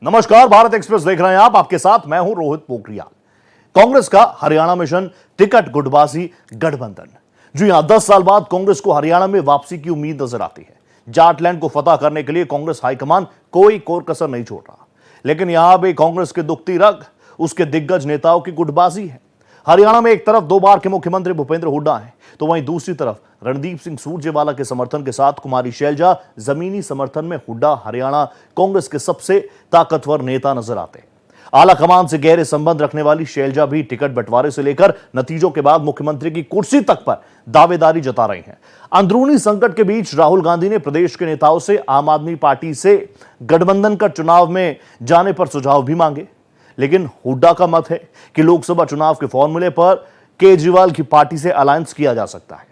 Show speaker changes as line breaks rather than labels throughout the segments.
नमस्कार, भारत एक्सप्रेस देख रहे हैं आप। आपके साथ मैं हूं रोहित पोखरियाल। कांग्रेस का हरियाणा मिशन टिकट गुटबाजी गठबंधन। जी हां, 10 साल बाद कांग्रेस को हरियाणा में वापसी की उम्मीद नजर आती है। जाटलैंड को फतह करने के लिए कांग्रेस हाईकमान कोई कोर कसर नहीं छोड़ रहा, लेकिन यहां भी कांग्रेस की दुखती रग उसके दिग्गज नेताओं की गुटबाजी है। हरियाणा में एक तरफ 2 बार के मुख्यमंत्री भूपेंद्र हुड्डा हैं, तो वहीं दूसरी तरफ रणदीप सिंह सुरजेवाला के समर्थन के साथ कुमारी शैलजा जमीनी समर्थन में हुड्डा हरियाणा कांग्रेस के सबसे ताकतवर नेता नजर आते हैं। आला कमान से गहरे संबंध रखने वाली शैलजा भी टिकट बंटवारे से लेकर नतीजों के बाद मुख्यमंत्री की कुर्सी तक पर दावेदारी जता रही हैं। अंदरूनी संकट के बीच राहुल गांधी ने प्रदेश के नेताओं से आम आदमी पार्टी से गठबंधन कर चुनाव में जाने पर सुझाव भी मांगे, लेकिन हुड्डा का मत है कि लोकसभा चुनाव के फॉर्मूले पर केजरीवाल की पार्टी से अलायंस किया जा सकता है।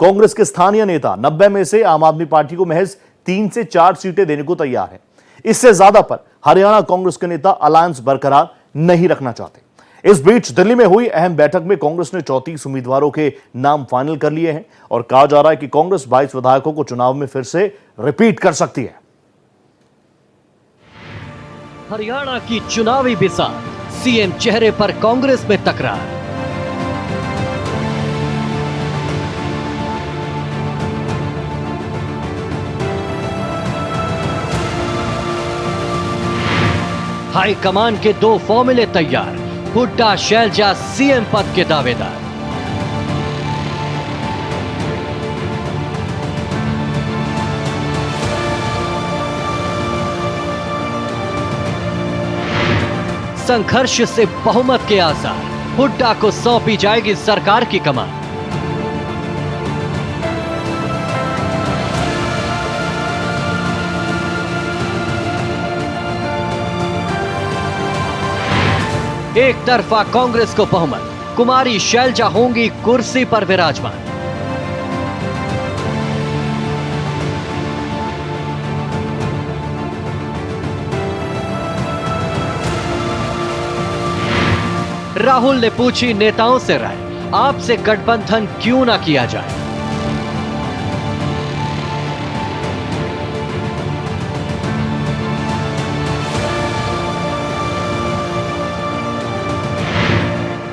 कांग्रेस के स्थानीय नेता 90 में से आम आदमी पार्टी को महज 3 से 4 सीटें देने को तैयार है। इससे ज्यादा पर हरियाणा कांग्रेस के नेता अलायंस बरकरार नहीं रखना चाहते। इस बीच दिल्ली में हुई अहम बैठक में कांग्रेस ने 34 उम्मीदवारों के नाम फाइनल कर लिए हैं और कहा जा रहा है कि कांग्रेस 22 विधायकों को चुनाव में फिर से रिपीट कर सकती है।
हरियाणा की चुनावी बिसात, सीएम चेहरे पर कांग्रेस में तकरार। हाईकमान के 2 फॉर्मूले तैयार, हुड्डा शैलजा सीएम पद के दावेदार। संघर्ष से बहुमत के आसार, हुड्डा को सौंपी जाएगी सरकार की कमान। एक तरफा कांग्रेस को बहुमत, कुमारी शैलजा होंगी कुर्सी पर विराजमान। राहुल ने पूछी नेताओं से राय, आपसे गठबंधन क्यों ना किया जाए।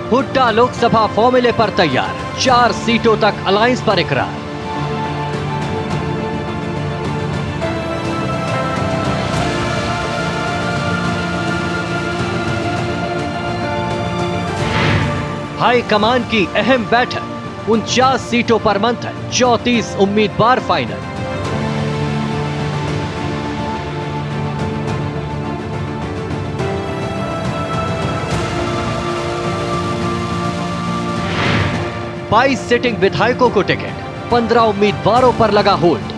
हुड्डा लोकसभा फॉर्मूले पर तैयार, 4 सीटों तक अलायंस पर इकरार। हाईकमान की अहम बैठक, 49 सीटों पर मंथन, 34 उम्मीदवार फाइनल। बाईस सिटिंग विधायकों को टिकट, 15 उम्मीदवारों पर लगा होल्ड।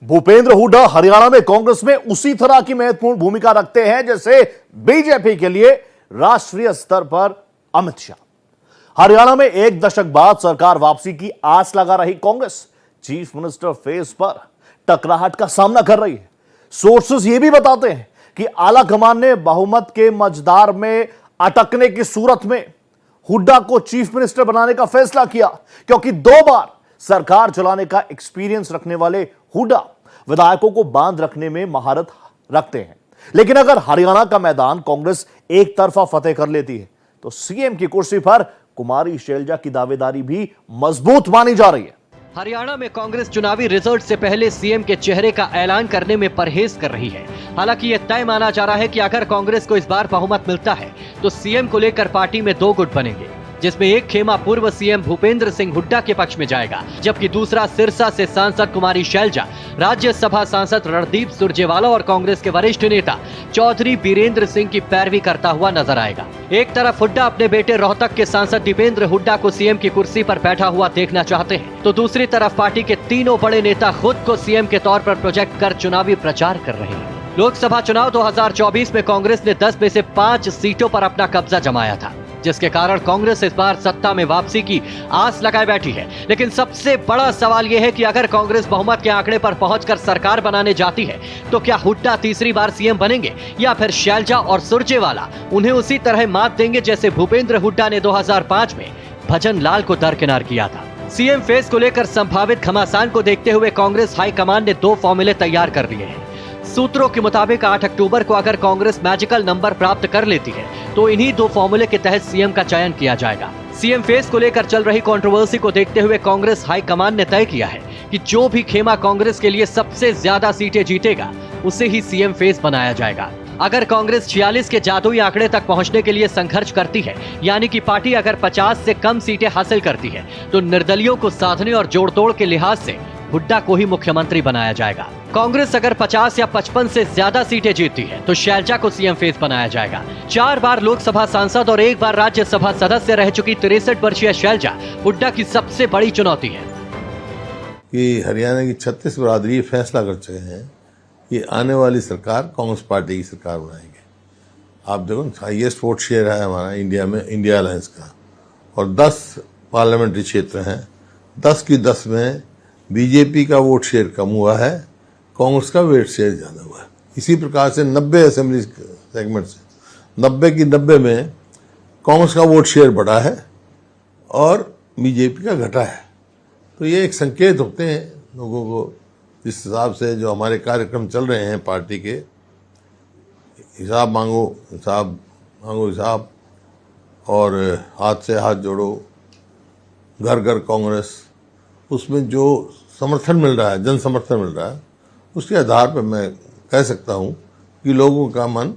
भूपेंद्र हुड्डा हरियाणा में कांग्रेस में उसी तरह की महत्वपूर्ण भूमिका रखते हैं जैसे बीजेपी के लिए राष्ट्रीय स्तर पर अमित शाह। हरियाणा में 1 दशक बाद सरकार वापसी की आस लगा रही कांग्रेस चीफ मिनिस्टर फेस पर टकराहट का सामना कर रही है। सोर्सेस ये भी बताते हैं कि आला कमान ने बहुमत के मझधार में अटकने की सूरत में हुड्डा को चीफ मिनिस्टर बनाने का फैसला किया, क्योंकि 2 बार सरकार चलाने का एक्सपीरियंस रखने वाले हुड्डा विधायकों को बांध रखने में महारत रखते हैं। लेकिन अगर हरियाणा का मैदान कांग्रेस एक तरफा फतेह कर लेती है तो सीएम की कुर्सी पर कुमारी शैलजा की दावेदारी भी मजबूत मानी जा रही है।
हरियाणा में कांग्रेस चुनावी रिजल्ट से पहले सीएम के चेहरे का ऐलान करने में परहेज कर रही है। हालांकि यह तय माना जा रहा है कि अगर कांग्रेस को इस बार बहुमत मिलता है तो सीएम को लेकर पार्टी में 2 गुट बनेंगे, जिसमें एक खेमा पूर्व सीएम भूपेंद्र सिंह हुड्डा के पक्ष में जाएगा, जबकि दूसरा सिरसा से सांसद कुमारी शैलजा, राज्यसभा सांसद रणदीप सुरजेवाला और कांग्रेस के वरिष्ठ नेता चौधरी बीरेंद्र सिंह की पैरवी करता हुआ नजर आएगा। एक तरफ हुड्डा अपने बेटे रोहतक के सांसद दीपेंद्र हुड्डा को सीएम की कुर्सी पर बैठा हुआ देखना चाहते हैं, तो दूसरी तरफ पार्टी के तीनों बड़े नेता खुद को सीएम के तौर पर प्रोजेक्ट कर चुनावी प्रचार कर रहे हैं। लोकसभा चुनाव 2024 में कांग्रेस ने 10 में से 5 सीटों पर अपना कब्जा जमाया था, जिसके कारण कांग्रेस इस बार सत्ता में वापसी की आस लगाए बैठी है। लेकिन सबसे बड़ा सवाल यह है कि अगर कांग्रेस बहुमत के आंकड़े पर पहुंचकर सरकार बनाने जाती है तो क्या हुड्डा तीसरी बार सीएम बनेंगे या फिर शैलजा और सुरजेवाला उन्हें उसी तरह मात देंगे जैसे भूपेंद्र हुड्डा ने 2005 में भजन लाल को दरकिनार किया था। सीएम फेस को लेकर संभावित घमासान को देखते हुए कांग्रेस हाईकमान ने 2 फॉर्मूले तैयार कर लिए हैं। सूत्रों के मुताबिक 8 अक्टूबर को अगर कांग्रेस मैजिकल नंबर प्राप्त कर लेती है तो इन्हीं 2 फॉर्मूले के तहत सीएम का चयन किया जाएगा। सीएम फेस को लेकर चल रही कंट्रोवर्सी को देखते हुए कांग्रेस हाईकमान ने तय किया है कि जो भी खेमा कांग्रेस के लिए सबसे ज्यादा सीटें जीतेगा उसे ही सीएम फेस बनाया जाएगा। अगर कांग्रेस 46 के जादुई आंकड़े तक पहुंचने के लिए संघर्ष करती है, यानी कि पार्टी अगर 50 से कम सीटें हासिल करती है, तो निर्दलियों को साधने और जोड़तोड़ के लिहाज से हुड्डा को ही मुख्यमंत्री बनाया जाएगा। कांग्रेस अगर 50 या 55 से ज्यादा सीटें जीतती है तो शैलजा को सीएम फेस बनाया जाएगा। 4 बार लोकसभा सांसद और 1 बार राज्यसभा सदस्य रह चुकी 63 वर्षीय शैलजा हुड्डा की सबसे बड़ी चुनौती है।
कि हरियाणा की 36 बरादरी फैसला कर चुके हैं कि आने वाली सरकार कांग्रेस पार्टी की सरकार बनाएंगे। आप देखो हाईएस्ट वोट शेयर है हमारा इंडिया में, इंडिया अलायंस का, और 10 पार्लियामेंट्री क्षेत्र हैं। 10 की 10 में बीजेपी का वोट शेयर कम हुआ है, कांग्रेस का वोट शेयर ज्यादा हुआ है। इसी प्रकार से 90 असेंबली सेगमेंट से 90 की 90 में कांग्रेस का वोट शेयर बढ़ा है और बीजेपी का घटा है। तो ये एक संकेत होते हैं लोगों को, जिस हिसाब से जो हमारे कार्यक्रम चल रहे हैं पार्टी के, हिसाब मांगो हिसाब, और हाथ से हाथ जोड़ो, घर घर कांग्रेस, उसमें जो समर्थन मिल रहा है, जन समर्थन मिल रहा है, उसके आधार पर मैं कह सकता हूं कि लोगों का मन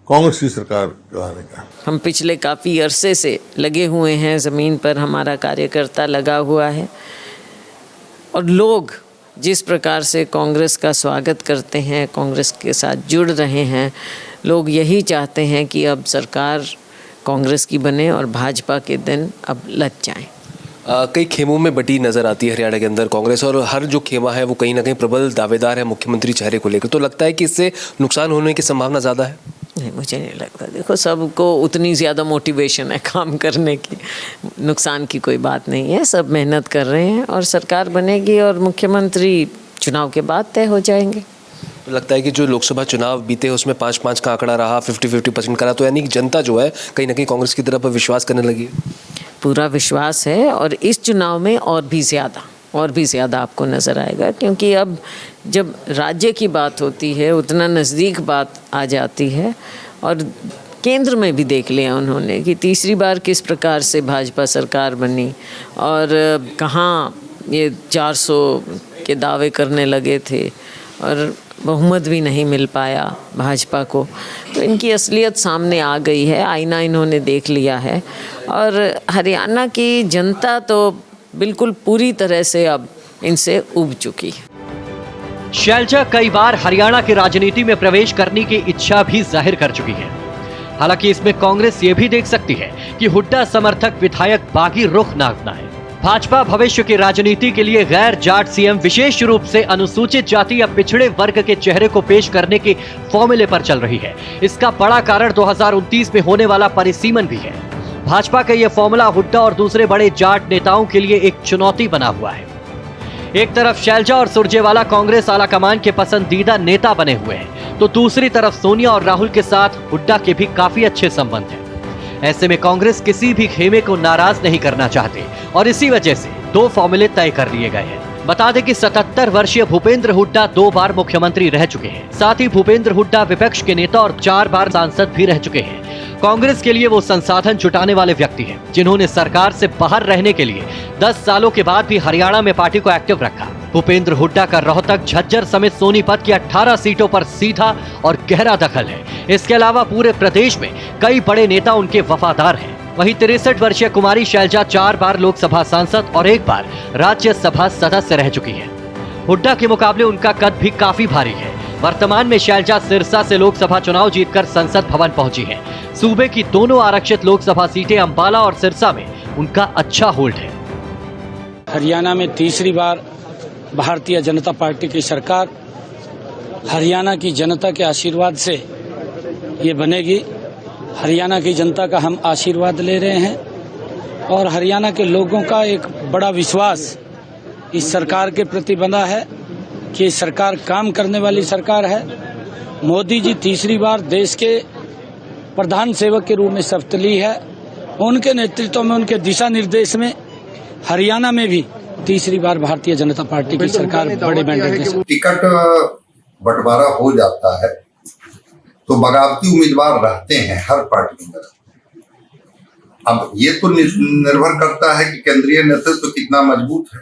कांग्रेस की सरकार कराने का।
हम पिछले काफ़ी अरसे से लगे हुए हैं, ज़मीन पर हमारा कार्यकर्ता लगा हुआ है, और लोग जिस प्रकार से कांग्रेस का स्वागत करते हैं, कांग्रेस के साथ जुड़ रहे हैं, लोग यही चाहते हैं कि अब सरकार कांग्रेस की बने और भाजपा के दिन अब लग जाएं।
कई खेमों में बटी नजर आती है हरियाणा के अंदर कांग्रेस, और हर जो खेमा है वो कहीं ना कहीं प्रबल दावेदार है मुख्यमंत्री चेहरे को लेकर। तो लगता है कि इससे नुकसान होने की संभावना ज़्यादा है?
नहीं, मुझे नहीं लगता। देखो, सबको उतनी ज़्यादा मोटिवेशन है काम करने की, नुकसान की कोई बात नहीं है। सब मेहनत कर रहे हैं और सरकार बनेगी और मुख्यमंत्री चुनाव के बाद तय हो जाएंगे।
तो लगता है कि जो लोकसभा चुनाव बीते उसमें 5-5 का आंकड़ा रहा, 50-50% करा, तो यानी कि जनता जो है कहीं ना कहीं कांग्रेस की तरफ विश्वास करने लगी है।
पूरा विश्वास है, और इस चुनाव में और भी ज़्यादा आपको नज़र आएगा, क्योंकि अब जब राज्य की बात होती है उतना नज़दीक बात आ जाती है। और केंद्र में भी देख लिया उन्होंने कि तीसरी बार किस प्रकार से भाजपा सरकार बनी, और कहाँ ये 400 के दावे करने लगे थे और बहुमत भी नहीं मिल पाया भाजपा को। तो इनकी असलियत सामने आ गई है, आईना इन्होंने देख लिया है, और हरियाणा की जनता तो बिल्कुल पूरी तरह से अब इनसे उब चुकी है।
शैलजा कई बार हरियाणा की राजनीति में प्रवेश करने की इच्छा भी जाहिर कर चुकी है। हालांकि इसमें कांग्रेस ये भी देख सकती है कि हुड्डा समर्थक विधायक बागी रुख ना अपनाएं। भाजपा भविष्य की राजनीति के लिए गैर जाट सीएम, विशेष रूप से अनुसूचित जाति या पिछड़े वर्ग के चेहरे को पेश करने के फॉर्मूले पर चल रही है। इसका बड़ा कारण 2029 में होने वाला परिसीमन भी है। भाजपा का यह फॉर्मूला हुड्डा और दूसरे बड़े जाट नेताओं के लिए एक चुनौती बना हुआ है। एक तरफ शैलजा और सुरजेवाला कांग्रेस आलाकमान के पसंदीदा नेता बने हुए हैं, तो दूसरी तरफ सोनिया और राहुल के साथ हुड्डा के भी काफी अच्छे संबंध हैं। ऐसे में कांग्रेस किसी भी खेमे को नाराज नहीं करना चाहते, और इसी वजह से 2 फॉर्मूले तय कर लिए गए हैं। बता दें कि 77 वर्षीय भूपेंद्र हुड्डा 2 बार मुख्यमंत्री रह चुके हैं। साथ ही भूपेंद्र हुड्डा विपक्ष के नेता और 4 बार सांसद भी रह चुके हैं। कांग्रेस के लिए वो संसाधन जुटाने वाले व्यक्ति हैं जिन्होंने सरकार से बाहर रहने के लिए 10 सालों के बाद भी हरियाणा में पार्टी को एक्टिव रखा। भूपेंद्र हुड्डा का रोहतक, झज्जर समेत सोनीपत की 18 सीटों पर सीधा और गहरा दखल है। इसके अलावा पूरे प्रदेश में कई बड़े नेता उनके वफादार हैं। वहीं 63 वर्षीय कुमारी शैलजा 4 बार लोकसभा सांसद और 1 बार राज्यसभा सदस्य रह चुकी है। हुड्डा के मुकाबले उनका कद भी काफी भारी है। वर्तमान में शैलजा सिरसा से लोकसभा चुनाव जीतकर संसद भवन पहुंची है। सूबे की दोनों आरक्षित लोकसभा सीटें अंबाला और सिरसा में उनका अच्छा होल्ड है।
हरियाणा में तीसरी बार भारतीय जनता पार्टी की सरकार हरियाणा की जनता के आशीर्वाद से ये बनेगी। हरियाणा की जनता का हम आशीर्वाद ले रहे हैं, और हरियाणा के लोगों का एक बड़ा विश्वास इस सरकार के प्रति बना है कि सरकार काम करने वाली सरकार है। मोदी जी तीसरी बार देश के प्रधान सेवक के रूप में शपथ ली है। उनके नेतृत्व में, उनके दिशा निर्देश में हरियाणा में भी तीसरी बार भारतीय जनता पार्टी की सरकार बड़े बैंडर के साथ।
टिकट बंटवारा हो जाता है तो बगावती उम्मीदवार रहते हैं हर पार्टी में। अब ये तो निर्भर करता है कि केंद्रीय नेतृत्व कितना मजबूत है,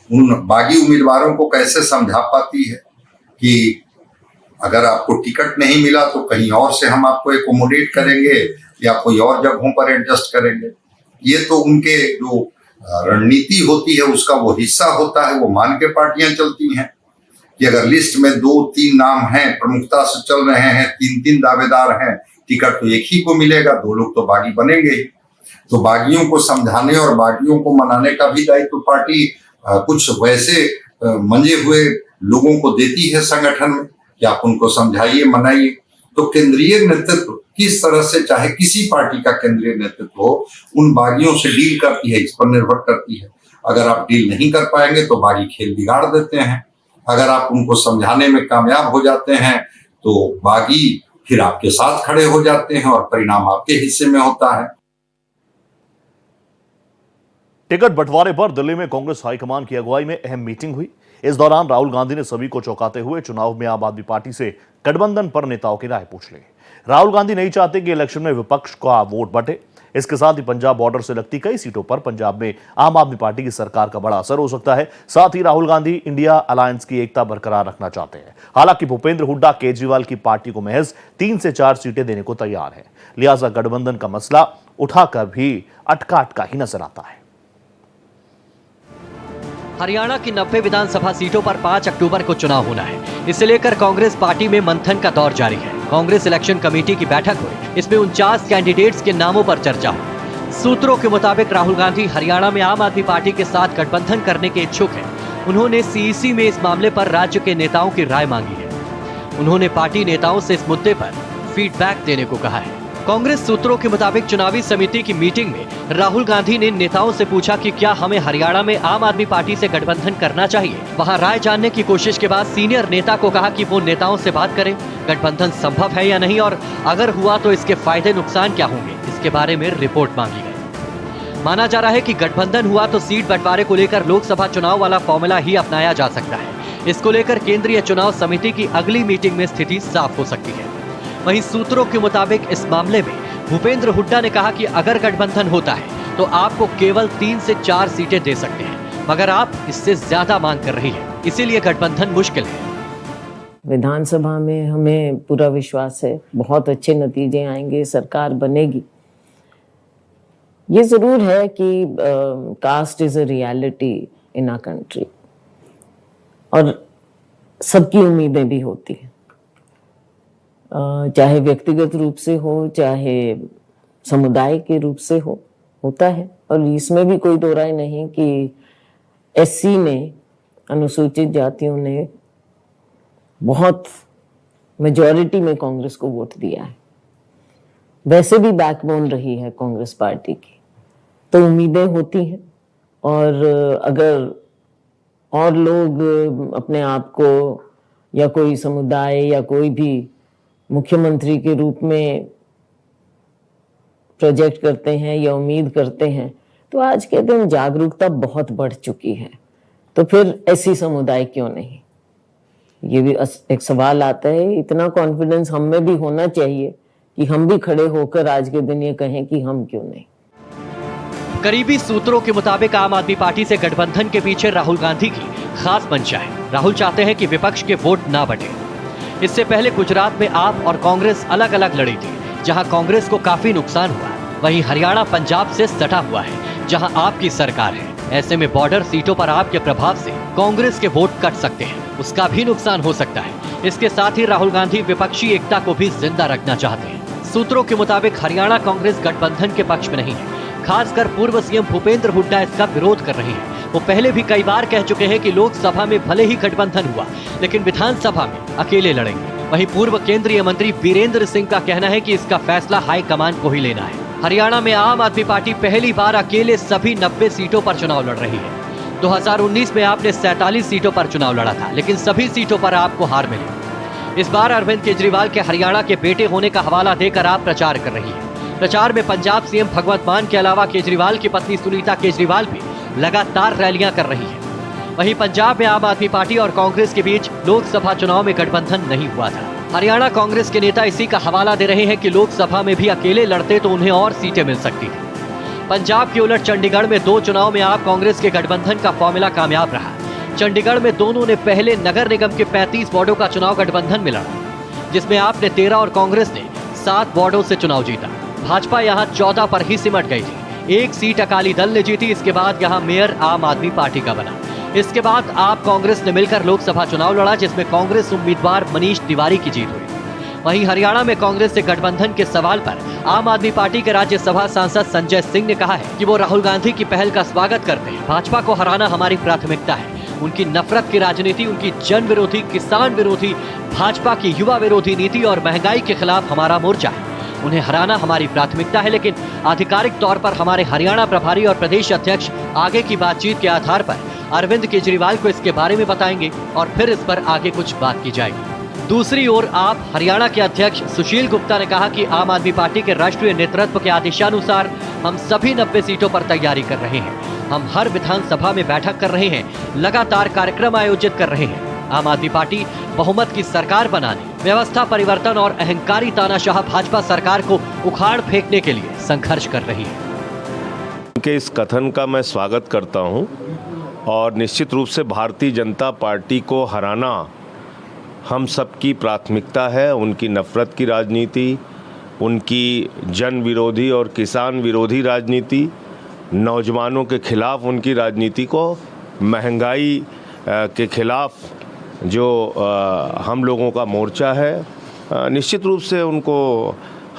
उन बागी उम्मीदवारों को कैसे समझा पाती है कि अगर आपको टिकट नहीं मिला तो कहीं और से हम आपको एकोमोडेट करेंगे या कोई और जगहों पर एडजस्ट करेंगे। ये तो उनके जो रणनीति होती है उसका वो हिस्सा होता है। वो मान के पार्टियां चलती हैं कि अगर लिस्ट में 2-3 नाम हैं, प्रमुखता से चल रहे हैं, 3-3 दावेदार हैं, टिकट तो एक ही को मिलेगा, 2 लोग तो बागी बनेंगे ही। तो बागियों को समझाने और बागियों को मनाने का भी दायित्व तो पार्टी कुछ वैसे मंजे हुए लोगों को देती है संगठन में कि आप उनको समझाइए, मनाइए। तो केंद्रीय नेतृत्व किस तरह से, चाहे किसी पार्टी का केंद्रीय नेतृत्व हो, उन बागियों से डील करती है, इस पर निर्भर करती है। अगर आप डील नहीं कर पाएंगे तो बागी खेल बिगाड़ देते हैं। अगर आप उनको समझाने में कामयाब हो जाते हैं तो बागी फिर आपके साथ खड़े हो जाते हैं और परिणाम आपके हिस्से में होता है।
टिकट बंटवारे पर दिल्ली में कांग्रेस हाईकमान की अगुवाई में अहम मीटिंग हुई। इस दौरान राहुल गांधी ने सभी को चौंकाते हुए चुनाव में आम आदमी पार्टी से गठबंधन पर नेताओं की राय पूछ ली। राहुल गांधी नहीं चाहते कि इलेक्शन में विपक्ष का वोट बंटे। इसके साथ ही पंजाब बॉर्डर से लगती कई सीटों पर पंजाब में आम आदमी पार्टी की सरकार का बड़ा असर हो सकता है। साथ ही राहुल गांधी इंडिया अलायंस की एकता बरकरार रखना चाहते हैं। हालांकि भूपेंद्र हुड्डा केजरीवाल की पार्टी को महज 3 से 4 सीटें देने को तैयार है, लिहाजा गठबंधन का मसला उठाकर भी अटका ही नजर आता है।
हरियाणा की 90 विधानसभा सीटों पर 5 अक्टूबर को चुनाव होना है। इसे लेकर कांग्रेस पार्टी में मंथन का दौर जारी है। कांग्रेस इलेक्शन कमेटी की बैठक हुई, इसमें 49 कैंडिडेट्स के नामों पर चर्चा हुई। सूत्रों के मुताबिक राहुल गांधी हरियाणा में आम आदमी पार्टी के साथ गठबंधन करने के इच्छुक हैं। उन्होंने सीईसी में इस मामले पर राज्य के नेताओं की राय मांगी है। उन्होंने पार्टी नेताओं से इस मुद्दे पर फीडबैक देने को कहा है। कांग्रेस सूत्रों के मुताबिक चुनावी समिति की मीटिंग में राहुल गांधी ने नेताओं से पूछा कि क्या हमें हरियाणा में आम आदमी पार्टी से गठबंधन करना चाहिए। वहां राय जानने की कोशिश के बाद सीनियर नेता को कहा कि वो नेताओं से बात करें, गठबंधन संभव है या नहीं, और अगर हुआ तो इसके फायदे नुकसान क्या होंगे, इसके बारे में रिपोर्ट मांगी गई। माना जा रहा है कि गठबंधन हुआ तो सीट बंटवारे को लेकर लोकसभा चुनाव वाला फॉर्मूला ही अपनाया जा सकता है। इसको लेकर केंद्रीय चुनाव समिति की अगली मीटिंग में स्थिति साफ हो सकती है। वहीं सूत्रों के मुताबिक इस मामले में भूपेंद्र हुड्डा ने कहा कि अगर गठबंधन होता है तो आपको केवल 3 से 4 सीटें दे सकते हैं, मगर आप इससे ज्यादा मांग कर रही है, इसीलिए गठबंधन मुश्किल है।
विधानसभा में हमें पूरा विश्वास है, बहुत अच्छे नतीजे आएंगे, सरकार बनेगी। ये जरूर है कि caste is a reality in our country और सबकी उम्मीदें भी होती हैं, चाहे व्यक्तिगत रूप से हो चाहे समुदाय के रूप से हो, होता है। और इसमें भी कोई दो राय नहीं कि एससी ने, अनुसूचित जातियों ने बहुत मेजॉरिटी में कांग्रेस को वोट दिया है। वैसे भी बैकबोन रही है कांग्रेस पार्टी की, तो उम्मीदें होती हैं। और अगर और लोग अपने आप को या कोई समुदाय या कोई भी मुख्यमंत्री के रूप में प्रोजेक्ट करते हैं या उम्मीद करते हैं, तो आज के दिन जागरूकता बहुत बढ़ चुकी है, तो फिर ऐसी समुदाय क्यों नहीं। ये भी एक सवाल आता है। इतना कॉन्फिडेंस हम में भी होना चाहिए कि हम भी खड़े होकर आज के दिन ये कहें कि हम क्यों नहीं।
करीबी सूत्रों के मुताबिक आम आदमी पार्टी से गठबंधन के पीछे राहुल गांधी की खास मंशा है। राहुल चाहते हैं कि विपक्ष के वोट ना बटे। इससे पहले गुजरात में आप और कांग्रेस अलग अलग लड़ी थी, जहां कांग्रेस को काफी नुकसान हुआ। वहीं हरियाणा पंजाब से सटा हुआ है, जहां आपकी सरकार है। ऐसे में बॉर्डर सीटों पर आपके प्रभाव से कांग्रेस के वोट कट सकते हैं, उसका भी नुकसान हो सकता है। इसके साथ ही राहुल गांधी विपक्षी एकता को भी जिंदा रखना चाहते हैं। सूत्रों के मुताबिक हरियाणा कांग्रेस गठबंधन के पक्ष में नहीं है, खासकर पूर्व सीएम भूपेंद्र हुड्डा इसका विरोध कर रहे हैं। वो पहले भी कई बार कह चुके हैं कि लोकसभा में भले ही गठबंधन हुआ, लेकिन विधानसभा में अकेले लड़ेंगे। वहीं पूर्व केंद्रीय मंत्री वीरेंद्र सिंह का कहना है कि इसका फैसला हाईकमान को ही लेना है। हरियाणा में आम आदमी पार्टी पहली बार अकेले सभी 90 सीटों पर चुनाव लड़ रही है। 2019 में आपने 47 सीटों पर चुनाव लड़ा था, लेकिन सभी सीटों पर आपको हार मिली। इस बार अरविंद केजरीवाल के हरियाणा के बेटे होने का हवाला देकर आप प्रचार कर रही है। प्रचार में पंजाब सीएम भगवंत मान के अलावा केजरीवाल की पत्नी सुनीता केजरीवाल भी लगातार रैलियां कर रही है। वहीं पंजाब में आम आदमी पार्टी और कांग्रेस के बीच लोकसभा चुनाव में गठबंधन नहीं हुआ था। हरियाणा कांग्रेस के नेता इसी का हवाला दे रहे हैं कि लोकसभा में भी अकेले लड़ते तो उन्हें और सीटें मिल सकती हैं। पंजाब के उलट चंडीगढ़ में 2 चुनाव में आप कांग्रेस के गठबंधन का फॉर्मूला कामयाब रहा। चंडीगढ़ में दोनों ने पहले नगर निगम के 35 वार्डों का चुनाव गठबंधन में लड़ा, जिसमें आपने 13 और कांग्रेस ने 7 वार्डों से चुनाव जीता। भाजपा यहां 14 पर ही सिमट गई थी। 1 सीट अकाली दल ने जीती। इसके बाद यहां मेयर आम आदमी पार्टी का बना। इसके बाद आप कांग्रेस ने मिलकर लोकसभा चुनाव लड़ा, जिसमें कांग्रेस उम्मीदवार मनीष तिवारी की जीत हुई। वहीं हरियाणा में कांग्रेस से गठबंधन के सवाल पर आम आदमी पार्टी के राज्यसभा सांसद संजय सिंह ने कहा है कि वो राहुल गांधी की पहल का स्वागत करते हैं। भाजपा को हराना हमारी प्राथमिकता है। उनकी नफरत की राजनीति, उनकी जन विरोधी, किसान विरोधी, भाजपा की युवा विरोधी नीति और महंगाई के खिलाफ हमारा मोर्चा है। उन्हें हराना हमारी प्राथमिकता है, लेकिन आधिकारिक तौर पर हमारे हरियाणा प्रभारी और प्रदेश अध्यक्ष आगे की बातचीत के आधार पर अरविंद केजरीवाल को इसके बारे में बताएंगे और फिर इस पर आगे कुछ बात की जाएगी। दूसरी ओर आप हरियाणा के अध्यक्ष सुशील गुप्ता ने कहा कि आम आदमी पार्टी के राष्ट्रीय नेतृत्व के आदेशानुसार हम सभी 90 सीटों पर तैयारी कर रहे हैं। हम हर विधानसभा में बैठक कर रहे हैं, लगातार कार्यक्रम आयोजित कर रहे हैं। आम आदमी पार्टी बहुमत की सरकार बनाने, व्यवस्था परिवर्तन और अहंकारी तानाशाह भाजपा सरकार को उखाड़ फेंकने के लिए संघर्ष कर रही है।
उनके इस कथन का मैं स्वागत करता हूं और निश्चित रूप से भारतीय जनता पार्टी को हराना हम सबकी प्राथमिकता है। उनकी नफरत की राजनीति, उनकी जन विरोधी और किसान विरोधी राजनीति, नौजवानों के खिलाफ उनकी राजनीति को, महंगाई के खिलाफ जो हम लोगों का मोर्चा है, निश्चित रूप से उनको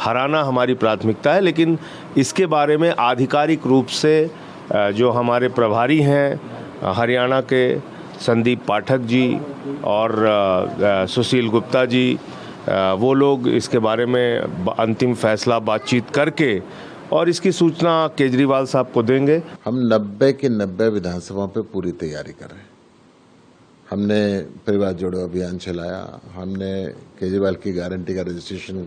हराना हमारी प्राथमिकता है। लेकिन इसके बारे में आधिकारिक रूप से जो हमारे प्रभारी हैं हरियाणा के संदीप पाठक जी और सुशील गुप्ता जी, वो लोग इसके बारे में अंतिम फैसला बातचीत करके और इसकी सूचना केजरीवाल साहब को देंगे।
हम 90 के 90 विधानसभा पे पूरी तैयारी कर रहे हैं। हमने परिवार जोड़ो अभियान चलाया, हमने केजरीवाल की गारंटी का रजिस्ट्रेशन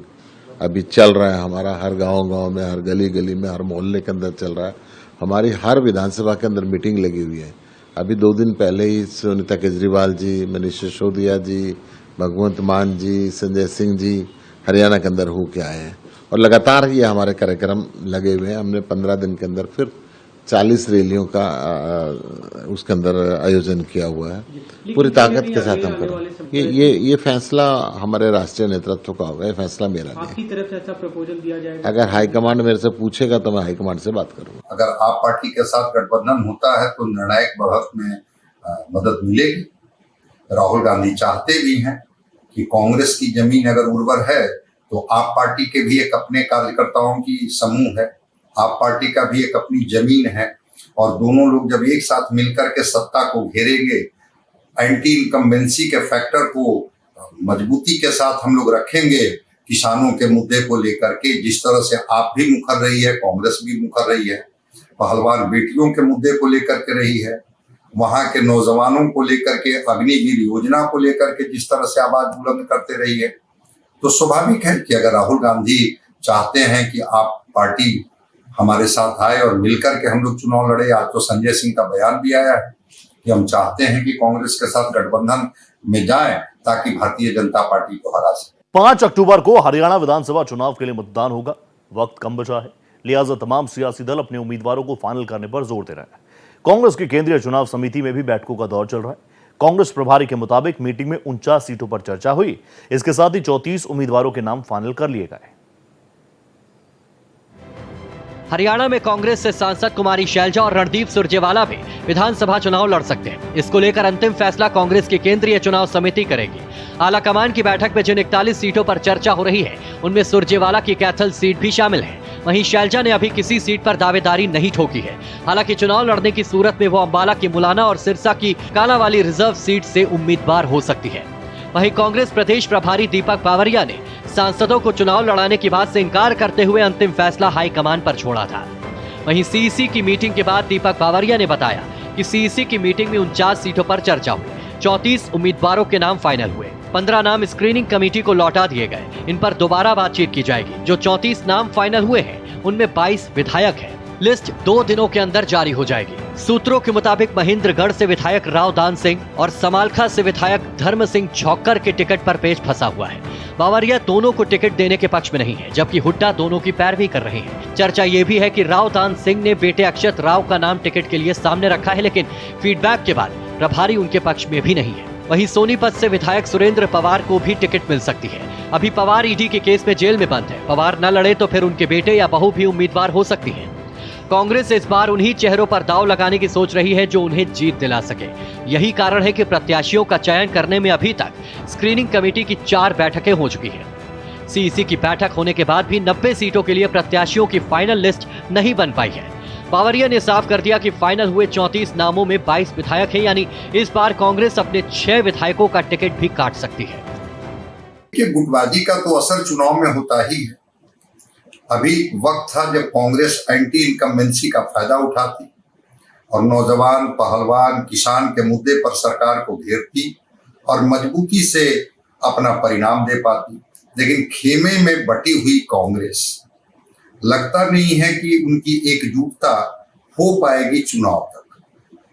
अभी चल रहा है हमारा, हर गांव में, हर गली गली में, हर मोहल्ले के अंदर चल रहा है। हमारी हर विधानसभा के अंदर मीटिंग लगी हुई है। अभी 2 दिन पहले ही सुनीता केजरीवाल जी, मनीष सिसोदिया जी, भगवंत मान जी, संजय सिंह जी हरियाणा के अंदर होके आए हैं और लगातार ये हमारे कार्यक्रम लगे हुए हैं। हमने 15 दिन के अंदर फिर 40 रैलियों का उसके अंदर आयोजन किया हुआ है। पूरी ताकत के साथ हम करें। ये फैसला हमारे राष्ट्रीय नेतृत्व का होगा, ये फैसला मेरा नहीं।
आपकी तरफ से ऐसा प्रपोजल दिया जाएगा?
अगर हाईकमांड मेरे से पूछेगा तो मैं हाईकमांड से बात करूंगा।
अगर आप पार्टी के साथ गठबंधन होता है तो निर्णायक बढ़त में मदद मिलेगी। राहुल गांधी चाहते भी हैं कि कांग्रेस की जमीन अगर उर्वर है तो आप पार्टी के भी एक अपने कार्यकर्ताओं की समूह है, आप पार्टी का भी एक अपनी जमीन है और दोनों लोग जब एक साथ मिलकर के सत्ता को घेरेंगे, एंटी इनकम्बेंसी के फैक्टर को मजबूती के साथ हम लोग रखेंगे। किसानों के मुद्दे को लेकर के जिस तरह से आप भी मुखर रही है, कांग्रेस भी मुखर रही है, पहलवान बेटियों के मुद्दे को लेकर के रही है, वहां के नौजवानों को लेकर के अग्निवीर योजना को लेकर के जिस तरह से आवाज बुलंद करते रही है, तो स्वाभाविक है कि अगर राहुल गांधी चाहते हैं कि आप पार्टी हमारे साथ आए और मिलकर के हम लोग चुनाव लड़े। आज तो संजय सिंह का बयान भी आया है कि हम चाहते हैं कि कांग्रेस के साथ गठबंधन में जाएं ताकि भारतीय जनता पार्टी को हरा सके।
5 अक्टूबर को हरियाणा विधानसभा चुनाव के लिए मतदान होगा। वक्त कम बचा है, लिहाजा तमाम सियासी दल अपने उम्मीदवारों को फाइनल करने पर जोर दे रहे हैं। कांग्रेस की केंद्रीय चुनाव समिति में भी बैठकों का दौर चल रहा है। कांग्रेस प्रभारी के मुताबिक मीटिंग में 49 सीटों पर चर्चा हुई। इसके साथ ही 34 उम्मीदवारों के नाम फाइनल कर लिए गए।
हरियाणा में कांग्रेस से सांसद कुमारी शैलजा और रणदीप सुरजेवाला भी विधानसभा चुनाव लड़ सकते हैं। इसको लेकर अंतिम फैसला कांग्रेस की केंद्रीय चुनाव समिति करेगी। आलाकमान की बैठक में जिन 41 सीटों पर चर्चा हो रही है, उनमें सुरजेवाला की कैथल सीट भी शामिल है। वहीं शैलजा ने अभी किसी सीट पर दावेदारी नहीं ठोकी है। हालांकि चुनाव लड़ने की सूरत में वो अंबाला की मुलाना और सिरसा की कालावाली रिजर्व सीट से उम्मीदवार हो सकती है। वहीं कांग्रेस प्रदेश प्रभारी दीपक बावरिया ने सांसदों को चुनाव लड़ाने की बात से इंकार करते हुए अंतिम फैसला हाईकमान पर छोड़ा था। वहीं सीईसी की मीटिंग के बाद दीपक बावरिया ने बताया कि सीईसी की मीटिंग में 49 सीटों पर चर्चा हुई। 34 उम्मीदवारों के नाम फाइनल हुए। 15 नाम स्क्रीनिंग कमेटी को लौटा दिए गए। इन पर दोबारा बातचीत की जाएगी। जो 34 नाम फाइनल हुए हैं, उनमें 22 विधायक हैं। लिस्ट 2 दिनों के अंदर जारी हो जाएगी। सूत्रों के मुताबिक महेंद्रगढ़ से विधायक राव दान सिंह और समालखा से विधायक धर्म सिंह छौक्कर के टिकट पर पेच फंसा हुआ है। बावरिया दोनों को टिकट देने के पक्ष में नहीं है, जबकि हुड्डा दोनों की पैरवी कर रहे हैं। चर्चा ये भी है कि राव दान सिंह ने बेटे अक्षत राव का नाम टिकट के लिए सामने रखा है, लेकिन फीडबैक के बाद प्रभारी उनके पक्ष में भी नहीं है। वहीं सोनीपत से विधायक सुरेंद्र पवार को भी टिकट मिल सकती है। अभी पवार ईडी के केस में जेल में बंद है। पवार न लड़े तो फिर उनके बेटे या बहू भी उम्मीदवार हो सकती है। कांग्रेस इस बार उन्हीं चेहरों पर दांव लगाने की सोच रही है जो उन्हें जीत दिला सके। यही कारण है कि प्रत्याशियों का चयन करने में अभी तक स्क्रीनिंग कमेटी की 4 बैठकें हो चुकी हैं। सीईसी की बैठक होने के बाद भी 90 सीटों के लिए प्रत्याशियों की फाइनल लिस्ट नहीं बन पाई है। बावरिया ने साफ कर दिया कि फाइनल हुए 34 नामों में 22 विधायक हैं, यानी इस बार कांग्रेस अपने 6 विधायकों का टिकट भी काट सकती है।
गुटबाजी का तो असर चुनाव में होता ही है। अभी वक्त था जब कांग्रेस एंटी इनकम्बेंसी का फायदा उठाती और नौजवान, पहलवान, किसान के मुद्दे पर सरकार को घेरती और मजबूती से अपना परिणाम दे पाती। लेकिन खेमे में बटी हुई कांग्रेस लगता नहीं है कि उनकी एकजुटता हो पाएगी चुनाव तक।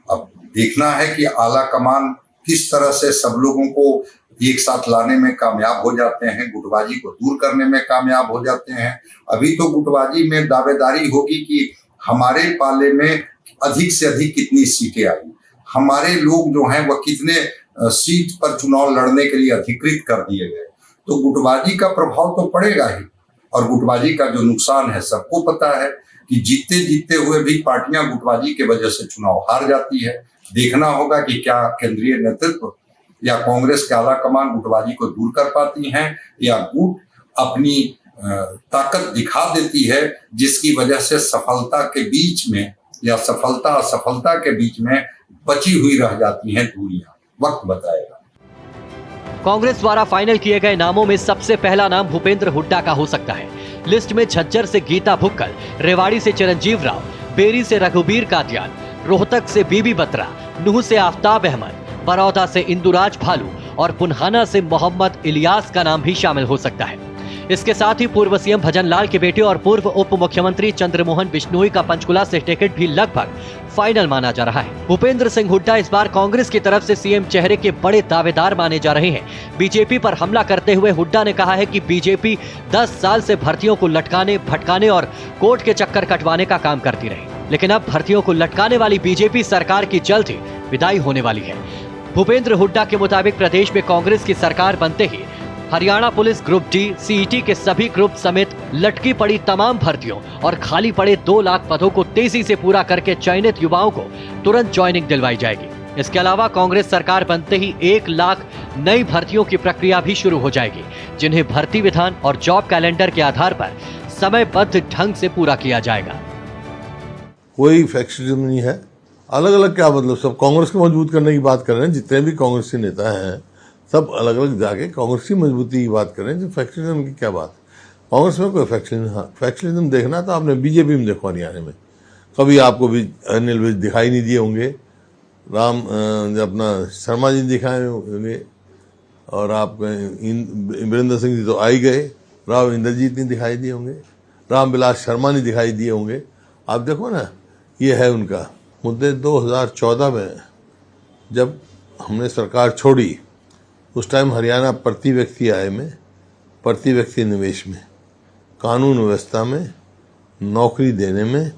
अब देखना है कि आला कमान किस तरह से सब लोगों को एक साथ लाने में कामयाब हो जाते हैं, गुटबाजी को दूर करने में कामयाब हो जाते हैं। अभी तो गुटबाजी में दावेदारी होगी कि हमारे पाले में अधिक से अधिक कितनी सीटें आई, हमारे लोग जो हैं वह कितने सीट पर चुनाव लड़ने के लिए अधिकृत कर दिए गए। तो गुटबाजी का प्रभाव तो पड़ेगा ही, और गुटबाजी का जो नुकसान है सबको पता है कि जीतते जीतते हुए भी पार्टियां गुटबाजी के वजह से चुनाव हार जाती है। देखना होगा कि क्या केंद्रीय नेतृत्व या कांग्रेस के आला कमान गुटबाजी को दूर कर पाती हैं या गुट अपनी ताकत दिखा देती है, जिसकी वजह से सफलता के बीच में या सफलता असफलता के बीच में बची हुई रह जाती हैं दूरियां। वक्त बताएगा।
कांग्रेस द्वारा फाइनल किए गए नामों में सबसे पहला नाम भूपेंद्र हुड्डा का हो सकता है। लिस्ट में झज्जर से गीता भुक्कल, रेवाड़ी से चिरंजीव राव, बेरी से रघुबीर कादियान, रोहतक से बीबी बत्रा, नूह से आफ्ताब अहमद, बड़ौदा से इंदुराज भालू और पुन्हाना से मोहम्मद इलियास का नाम भी शामिल हो सकता है। इसके साथ ही पूर्व सीएम भजनलाल के बेटे और पूर्व उप मुख्यमंत्री चंद्रमोहन बिश्नोई का पंचकुला से टिकट भी लगभग फाइनल माना जा रहा है। भूपेंद्र सिंह हुड्डा इस बार कांग्रेस की तरफ से सीएम चेहरे के बड़े दावेदार माने जा रहे हैं। बीजेपी पर हमला करते हुए हुड्डा ने कहा है कि बीजेपी 10 साल से भर्तियों को लटकाने, भटकाने और कोर्ट के चक्कर कटवाने का काम करती रही, लेकिन अब भर्तियों को लटकाने वाली बीजेपी सरकार की जल्द ही विदाई होने वाली है। भूपेंद्र हुड्डा के मुताबिक प्रदेश में कांग्रेस की सरकार बनते ही Haryana police group D, CET के सभी ग्रुप समेत लटकी पड़ी तमाम भर्तियों और खाली पड़े 2 लाख पदों को तेजी से पूरा करके चयनित युवाओं को तुरंत ज्वाइनिंग दिलवाई जाएगी। इसके अलावा कांग्रेस सरकार बनते ही 1 लाख नई भर्तियों की प्रक्रिया भी शुरू हो जाएगी, जिन्हें भर्ती विधान और जॉब कैलेंडर के आधार पर समयबद्ध ढंग से पूरा किया जाएगा।
कोई फैक्शनिज्म नहीं है। अलग अलग क्या मतलब, सब कांग्रेस को मजबूत करने की बात कर रहे हैं। जितने भी कांग्रेस के नेता हैं सब अलग अलग जाके कांग्रेस की मजबूती की बात कर रहे हैं। जो फैक्शनिज्म की क्या बात, कांग्रेस में कोई फैक्शनिज्म देखना तो आपने बीजेपी में देखो। हरियाणा में कभी आपको भी अनिल विज दिखाई नहीं दिए होंगे, राम अपना शर्मा जी दिखाए होंगे, और आप वीरेंद्र सिंह जी तो आ ही गए, राव इंद्रजीत नहीं दिखाई दिए होंगे, रामविलास शर्मा नहीं दिखाई दिए होंगे। आप देखो ना, ये है उनका मुद्दे। 2014 में जब हमने सरकार छोड़ी उस टाइम हरियाणा प्रति व्यक्ति आय में, प्रति व्यक्ति निवेश में, कानून व्यवस्था में, नौकरी देने में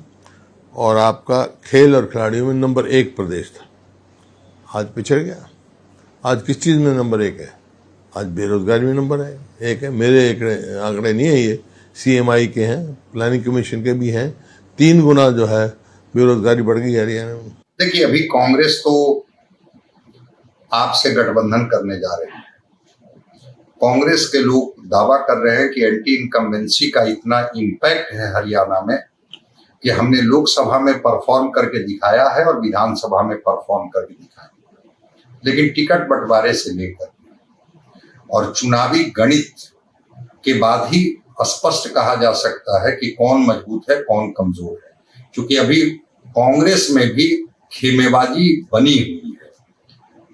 और आपका खेल और खिलाड़ियों में नंबर 1 प्रदेश था। आज पिछड़ गया। आज किस चीज़ में नंबर 1 है? आज बेरोजगारी में नंबर 1 है। मेरे आंकड़े नहीं है, ये CMI के हैं, प्लानिंग कमीशन के भी हैं। 3 गुना जो है बेरोजगारी बढ़ गई हरियाणा में।
देखिए, अभी कांग्रेस तो आपसे गठबंधन करने जा रहे हैं। कांग्रेस के लोग दावा कर रहे हैं कि एंटी इनकम्बेंसी का इतना इम्पैक्ट है हरियाणा में कि हमने लोकसभा में परफॉर्म करके दिखाया है और विधानसभा में परफॉर्म करके दिखाया, लेकिन टिकट बंटवारे से लेकर और चुनावी गणित के बाद ही स्पष्ट कहा जा सकता है कि कौन मजबूत है, कौन कमजोर है। क्योंकि अभी कांग्रेस में भी खेमेबाजी बनी हुई है।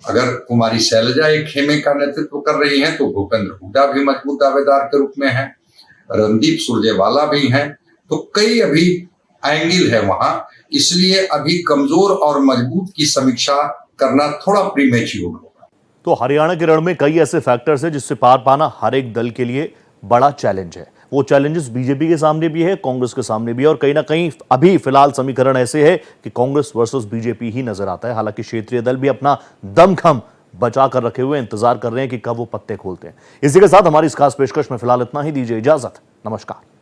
अगर कुमारी शैलजा एक खेमे का नेतृत्व कर रही हैं तो भूपेंद्र हुड्डा भी मजबूत दावेदार के रूप में हैं, रणदीप सुरजेवाला भी हैं। तो कई अभी एंगल है वहां, इसलिए अभी कमजोर और मजबूत की समीक्षा करना थोड़ा प्रीमेच्योर होगा।
तो हरियाणा के रण में कई ऐसे फैक्टर्स हैं जिससे पार पाना हर एक दल के लिए बड़ा चैलेंज है। वो चैलेंजेस बीजेपी के सामने भी है, कांग्रेस के सामने भी है, और कहीं ना कहीं अभी फिलहाल समीकरण ऐसे है कि कांग्रेस वर्सेस बीजेपी ही नजर आता है। हालांकि क्षेत्रीय दल भी अपना दमखम बचा कर रखे हुए इंतजार कर रहे हैं कि कब वो पत्ते खोलते हैं। इसी के साथ हमारी इस खास पेशकश में फिलहाल इतना ही। दीजिए इजाजत, नमस्कार।